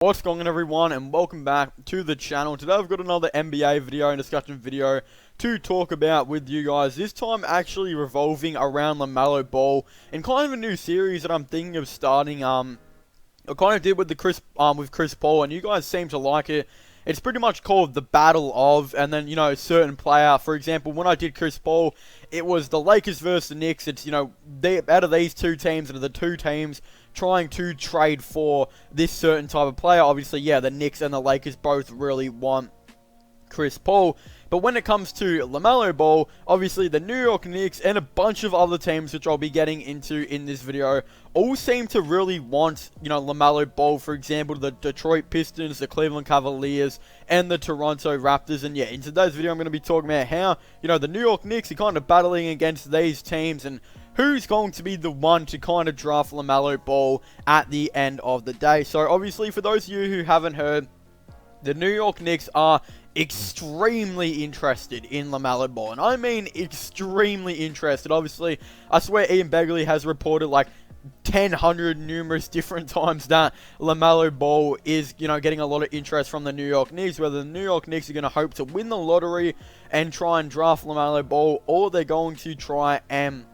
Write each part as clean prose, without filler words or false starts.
What's going on, everyone, and welcome back to the channel. Today I've got another NBA video and discussion video to talk about with you guys. This time actually revolving around LaMelo Ball and kind of a new series that I'm thinking of starting. I kind of did with Chris Paul, and you guys seem to like it. It's pretty much called the Battle of, and then, a certain player. For example, when I did Chris Paul, it was the Lakers versus the Knicks. It's, out of these two teams, and the two teams trying to trade for this certain type of player. Obviously, yeah, the Knicks and the Lakers both really want Chris Paul. But when it comes to LaMelo Ball, obviously the New York Knicks and a bunch of other teams, which I'll be getting into in this video, all seem to really want, LaMelo Ball. For example, the Detroit Pistons, the Cleveland Cavaliers, and the Toronto Raptors. And yeah, in today's video, I'm going to be talking about how, the New York Knicks are kind of battling against these teams and who's going to be the one to kind of draft LaMelo Ball at the end of the day. So obviously, for those of you who haven't heard, the New York Knicks are extremely interested in LaMelo Ball, and I mean extremely interested. Obviously, I swear Ian Begley has reported like 100 numerous different times that LaMelo Ball is, getting a lot of interest from the New York Knicks. Whether the New York Knicks are going to hope to win the lottery and try and draft LaMelo Ball, or they're going to try and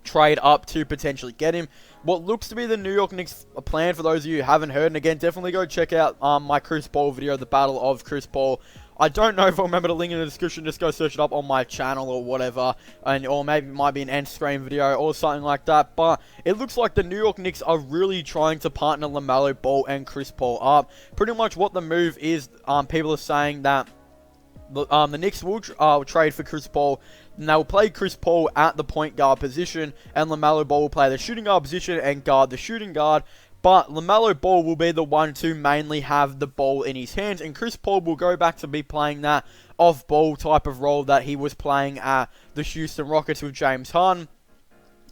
trade up to potentially get him. What looks to be the New York Knicks plan, for those of you who haven't heard, and again, definitely go check out my Chris Paul video, the Battle of Chris Paul. I don't know if I'll remember the link in the description. Just go search it up on my channel or whatever, or maybe it might be an end screen video or something like that. But it looks like the New York Knicks are really trying to partner LaMelo Ball and Chris Paul up. Pretty much what the move is, people are saying that the Knicks will trade for Chris Paul, and they will play Chris Paul at the point guard position, and LaMelo Ball will play the shooting guard position and guard the shooting guard. But LaMelo Ball will be the one to mainly have the ball in his hands, and Chris Paul will go back to be playing that off-ball type of role that he was playing at the Houston Rockets with James Harden.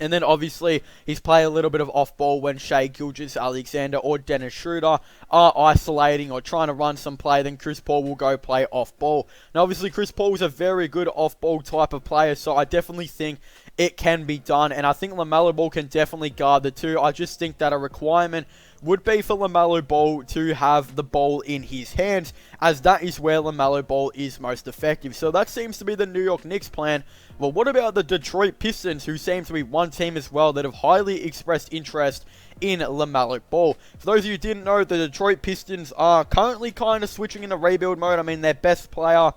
And then obviously he's playing a little bit of off-ball when Shai Gilgeous-Alexander or Dennis Schroeder are isolating or trying to run some play. Then Chris Paul will go play off-ball. Now obviously Chris Paul is a very good off-ball type of player, so I definitely think it can be done. And I think LaMelo Ball can definitely guard the two. I just think that a requirement would be for LaMelo Ball to have the ball in his hands, as that is where LaMelo Ball is most effective. So that seems to be the New York Knicks plan. Well, what about the Detroit Pistons, who seem to be one team as well that have highly expressed interest in LaMelo Ball? For those of you who didn't know, the Detroit Pistons are currently kind of switching into rebuild mode. I mean, their best player,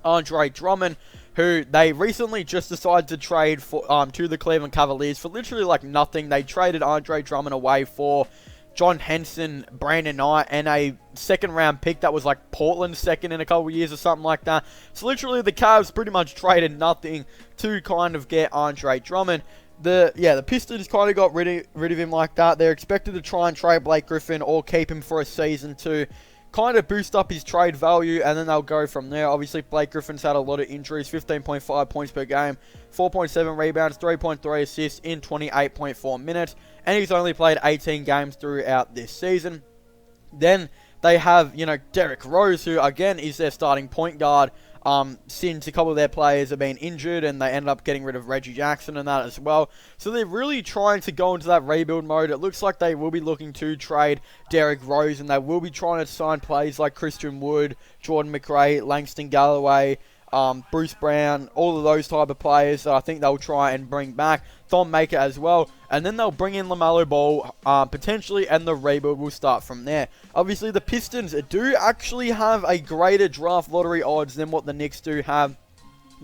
Andre Drummond, who they recently just decided to trade for to the Cleveland Cavaliers for literally like nothing. They traded Andre Drummond away for John Henson, Brandon Knight, and a second-round pick that was like Portland's second in a couple of years or something like that. So literally the Cavs pretty much traded nothing to kind of get Andre Drummond. The Pistons kind of got rid of him like that. They're expected to try and trade Blake Griffin or keep him for a season to kind of boost up his trade value, and then they'll go from there. Obviously, Blake Griffin's had a lot of injuries, 15.5 points per game, 4.7 rebounds, 3.3 assists in 28.4 minutes, and he's only played 18 games throughout this season. Then they have, Derrick Rose, who, again, is their starting point guard, since a couple of their players have been injured, and they ended up getting rid of Reggie Jackson and that as well. So they're really trying to go into that rebuild mode. It looks like they will be looking to trade Derrick Rose, and they will be trying to sign players like Christian Wood, Jordan McRae, Langston Galloway, Bruce Brown, all of those type of players that I think they'll try and bring back. Thon Maker as well. And then they'll bring in LaMelo Ball, potentially, and the rebuild will start from there. Obviously, the Pistons do actually have a greater draft lottery odds than what the Knicks do have.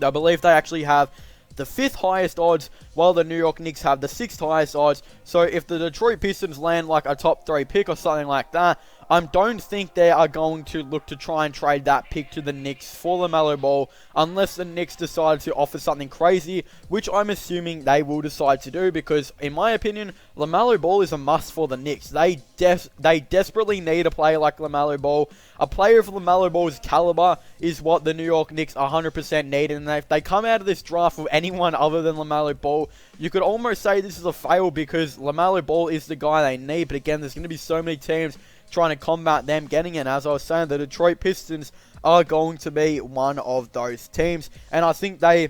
I believe they actually have the 5th highest odds, while the New York Knicks have the 6th highest odds. So if the Detroit Pistons land like a top 3 pick or something like that, I don't think they are going to look to try and trade that pick to the Knicks for LaMelo Ball, unless the Knicks decide to offer something crazy, which I'm assuming they will decide to do, because in my opinion, LaMelo Ball is a must for the Knicks. They desperately need a player like LaMelo Ball. A player of LaMelo Ball's caliber is what the New York Knicks 100% need, and if they come out of this draft with anyone other than LaMelo Ball, you could almost say this is a fail, because LaMelo Ball is the guy they need. But again, there's going to be so many teams trying to combat them getting it. And as I was saying, the Detroit Pistons are going to be one of those teams, and I think they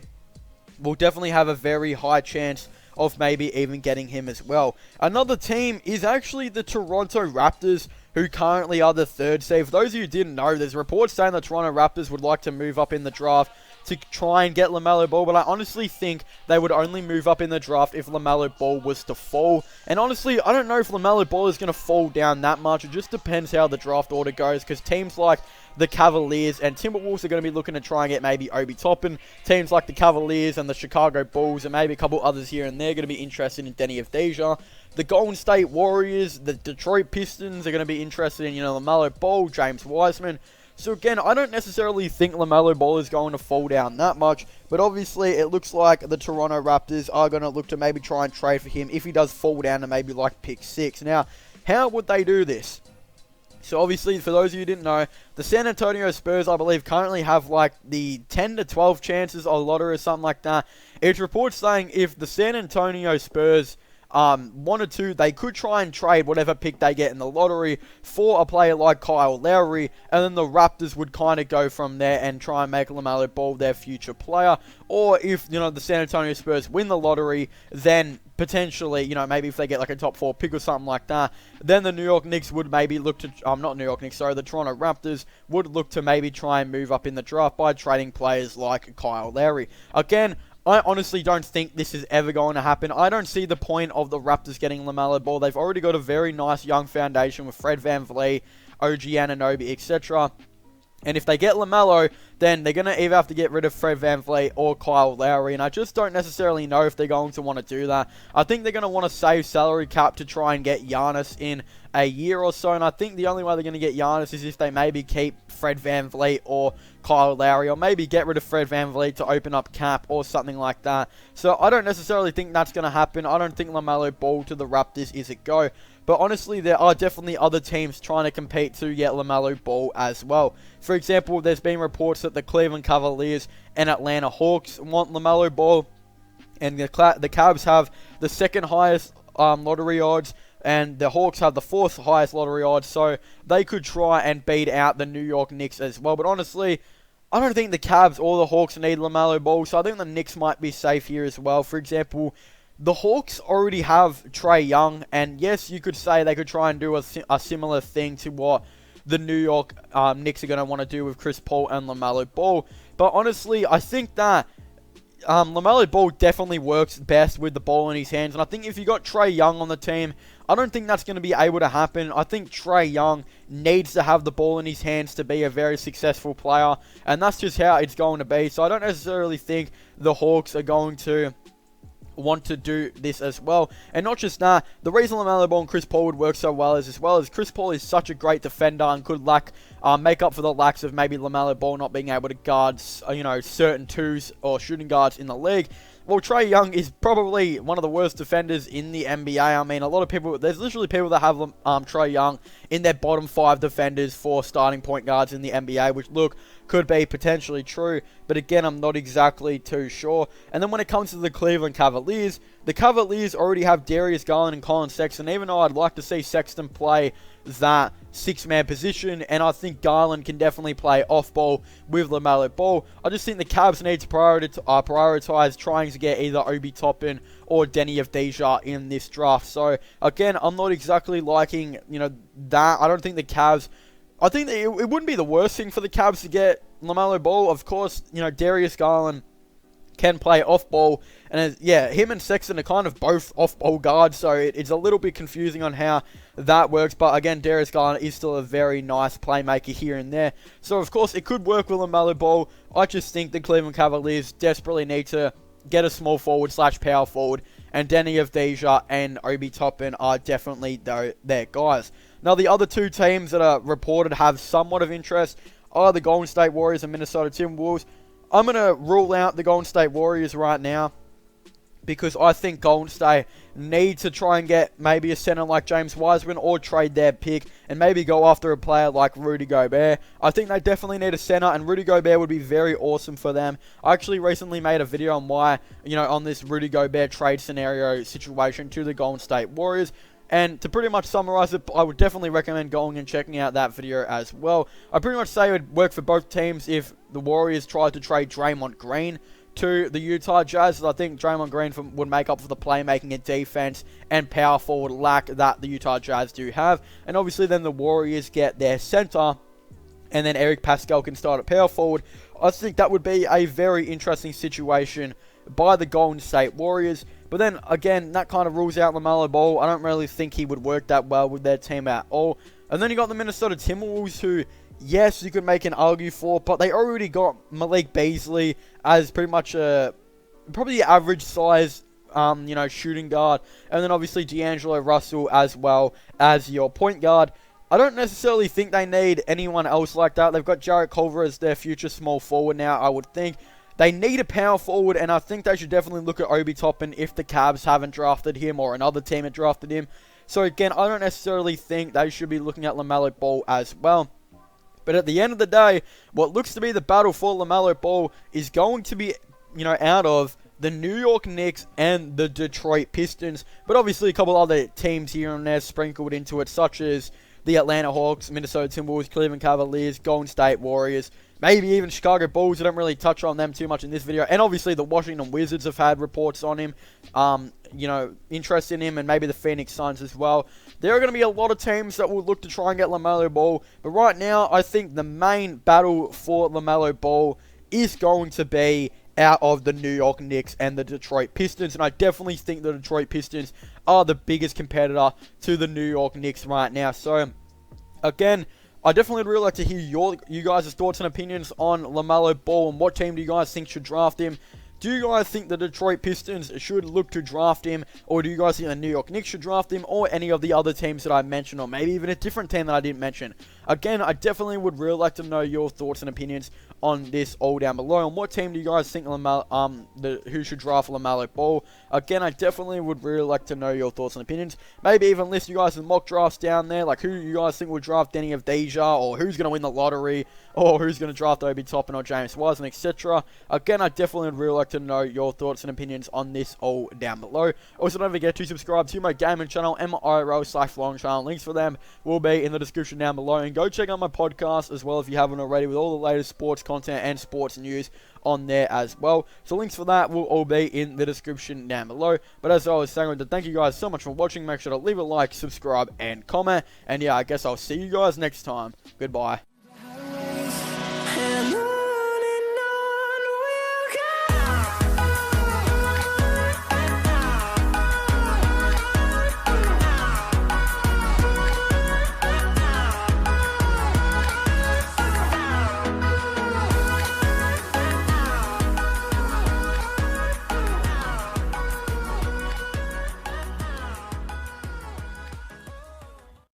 will definitely have a very high chance of maybe even getting him as well. Another team is actually the Toronto Raptors, who currently are the 3rd seed. For those of you who didn't know, there's reports saying the Toronto Raptors would like to move up in the draft to try and get LaMelo Ball, but I honestly think they would only move up in the draft if LaMelo Ball was to fall. And honestly, I don't know if LaMelo Ball is going to fall down that much. It just depends how the draft order goes, because teams like the Cavaliers and Timberwolves are going to be looking to try and get maybe Obi Toppin. Teams like the Cavaliers and the Chicago Bulls and maybe a couple others here and there are going to be interested in Denny Avdija. The Golden State Warriors, the Detroit Pistons are going to be interested in, LaMelo Ball, James Wiseman. So again, I don't necessarily think LaMelo Ball is going to fall down that much, but obviously it looks like the Toronto Raptors are going to look to maybe try and trade for him if he does fall down to maybe like pick 6. Now, how would they do this? So obviously, for those of you who didn't know, the San Antonio Spurs, I believe, currently have like the 10 to 12 chances of lottery or something like that. It's reports saying if the San Antonio Spurs wanted to, they could try and trade whatever pick they get in the lottery for a player like Kyle Lowry, and then the Raptors would kind of go from there and try and make LaMelo Ball their future player. Or if, the San Antonio Spurs win the lottery, then potentially, maybe if they get like a top 4 pick or something like that, then the New York Knicks would maybe look to, not New York Knicks, sorry, the Toronto Raptors would look to maybe try and move up in the draft by trading players like Kyle Lowry. Again, I honestly don't think this is ever going to happen. I don't see the point of the Raptors getting LaMelo Ball. They've already got a very nice young foundation with Fred VanVleet, OG Anunoby, etc. And if they get LaMelo, then they're going to either have to get rid of Fred VanVleet or Kyle Lowry. And I just don't necessarily know if they're going to want to do that. I think they're going to want to save salary cap to try and get Giannis in a year or so. And I think the only way they're going to get Giannis is if they maybe keep Fred VanVleet or Kyle Lowry, or maybe get rid of Fred VanVleet to open up cap or something like that. So I don't necessarily think that's going to happen. I don't think LaMelo Ball to the Raptors is a go. But honestly, there are definitely other teams trying to compete to get LaMelo Ball as well. For example, there's been reports that the Cleveland Cavaliers and Atlanta Hawks want LaMelo Ball, and the Cavs have the 2nd highest lottery odds, and the Hawks have the 4th highest lottery odds, so they could try and beat out the New York Knicks as well. But honestly, I don't think the Cavs or the Hawks need LaMelo Ball, so I think the Knicks might be safe here as well. For example, the Hawks already have Trae Young, and yes, you could say they could try and do a similar thing to what the New York Knicks are going to want to do with Chris Paul and LaMelo Ball. But honestly, I think that LaMelo Ball definitely works best with the ball in his hands, and I think if you got Trae Young on the team, I don't think that's going to be able to happen. I think Trae Young needs to have the ball in his hands to be a very successful player, and that's just how it's going to be. So I don't necessarily think the Hawks are going to want to do this as well. And not just that, the reason LaMelo Ball and Chris Paul would work so well is Chris Paul is such a great defender and could make up for the lacks of maybe LaMelo Ball not being able to guard certain twos or shooting guards in the league. Well, Trae Young is probably one of the worst defenders in the NBA. I mean, a lot of people, there's literally people that have Trae Young in their bottom 5 defenders for starting point guards in the NBA, which, look, could be potentially true. But again, I'm not exactly too sure. And then when it comes to the Cleveland Cavaliers, the Cavaliers already have Darius Garland and Colin Sexton, even though I'd like to see Sexton play that 6-man position, and I think Garland can definitely play off-ball with LaMelo Ball. I just think the Cavs need to prioritize trying to get either Obi Toppin or Denny Avdija in this draft. So, again, I'm not exactly liking, that. I don't think the Cavs... I think that it wouldn't be the worst thing for the Cavs to get LaMelo Ball. Of course, Darius Garland can play off-ball, and him and Sexton are kind of both off-ball guards, so it's a little bit confusing on how that works. But again, Darius Garland is still a very nice playmaker here and there, so of course it could work with LaMelo Ball. I just think the Cleveland Cavaliers desperately need to get a small forward / power forward, and Denny Avdija and Obi Toppin are definitely their guys. Now, the other 2 teams that are reported have somewhat of interest are the Golden State Warriors and Minnesota Timberwolves. I'm going to rule out the Golden State Warriors right now because I think Golden State need to try and get maybe a center like James Wiseman or trade their pick and maybe go after a player like Rudy Gobert. I think they definitely need a center, and Rudy Gobert would be very awesome for them. I actually recently made a video on why, on this Rudy Gobert trade scenario situation to the Golden State Warriors. And to pretty much summarize it, I would definitely recommend going and checking out that video as well. I pretty much say it would work for both teams if the Warriors tried to trade Draymond Green to the Utah Jazz. I think Draymond Green would make up for the playmaking and defense and power forward lack that the Utah Jazz do have. And obviously then the Warriors get their center, and then Eric Pascal can start at power forward. I think that would be a very interesting situation by the Golden State Warriors. But then, again, that kind of rules out LaMelo Ball. I don't really think he would work that well with their team at all. And then you got the Minnesota Timberwolves, who, yes, you could make an argue for, but they already got Malik Beasley as pretty much probably average size, shooting guard. And then, obviously, D'Angelo Russell as well as your point guard. I don't necessarily think they need anyone else like that. They've got Jarrett Culver as their future small forward now, I would think. They need a power forward, and I think they should definitely look at Obi Toppin if the Cavs haven't drafted him or another team had drafted him. So again, I don't necessarily think they should be looking at LaMelo Ball as well. But at the end of the day, what looks to be the battle for LaMelo Ball is going to be, out of the New York Knicks and the Detroit Pistons. But obviously a couple other teams here and there sprinkled into it, such as the Atlanta Hawks, Minnesota Timberwolves, Cleveland Cavaliers, Golden State Warriors, maybe even Chicago Bulls. I don't really touch on them too much in this video. And obviously the Washington Wizards have had reports on him, interest in him, and maybe the Phoenix Suns as well. There are going to be a lot of teams that will look to try and get LaMelo Ball. But right now, I think the main battle for LaMelo Ball is going to be out of the New York Knicks and the Detroit Pistons. And I definitely think the Detroit Pistons are the biggest competitor to the New York Knicks right now. So, again, I definitely would really like to hear you guys' thoughts and opinions on LaMelo Ball, and what team do you guys think should draft him. Do you guys think the Detroit Pistons should look to draft him, or do you guys think the New York Knicks should draft him, or any of the other teams that I mentioned, or maybe even a different team that I didn't mention? Again, I definitely would really like to know your thoughts and opinions on this all down below. And what team do you guys think who should draft LaMelo Ball? Again, I definitely would really like to know your thoughts and opinions. Maybe even list you guys in mock drafts down there, like who you guys think will draft Denny of Deja, or who's going to win the lottery, or who's going to draft Obi Toppin or James Wiseman, etc. Again, I definitely would really like to know your thoughts and opinions on this all down below. Also, don't forget to subscribe to my gaming channel, MIRL/vlog channel. Links for them will be in the description down below. And go check out my podcast as well if you haven't already, with all the latest sports content and sports news on there as well. So links for that will all be in the description down below. But as I was saying, thank you guys so much for watching. Make sure to leave a like, subscribe, and comment. And yeah, I guess I'll see you guys next time. Goodbye.